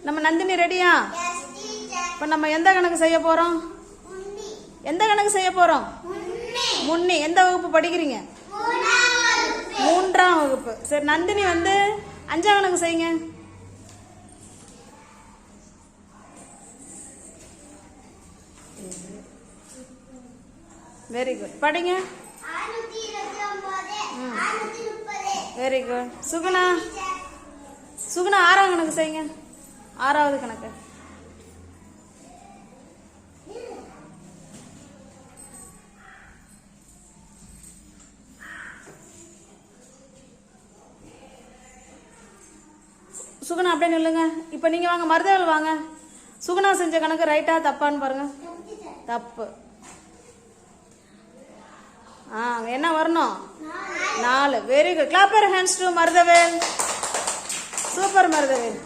நம்ம நந்தினி ரெடியா? இப்போ நம்ம எந்த கணக்கு செய்ய போறோம்? எந்த கணக்கு செய்ய போறோம்? முன்னி. எந்த வகுப்பு படிக்கிறீங்க? 3ஆம் வகுப்பு. சரி, நந்தினி வந்து 5ஆம் கணக்கு செய்யுங்க. Very good. படிங்க. Very good. சுகுணா 6ஆம் கணக்கு செய்யுங்க. 6வது கணக்கு. சுகுணா அப்படியே நில்லுங்க. இப்போ நீங்க வாங்க, மருதவேல் வாங்க. சுகுணா செஞ்ச கணக்கு ரைட்டா தப்பான்னு பாருங்க. தப்பு. என்ன வரணும்? 4. Very good. Clap your hands to Maruthavel. Super Maruthavel.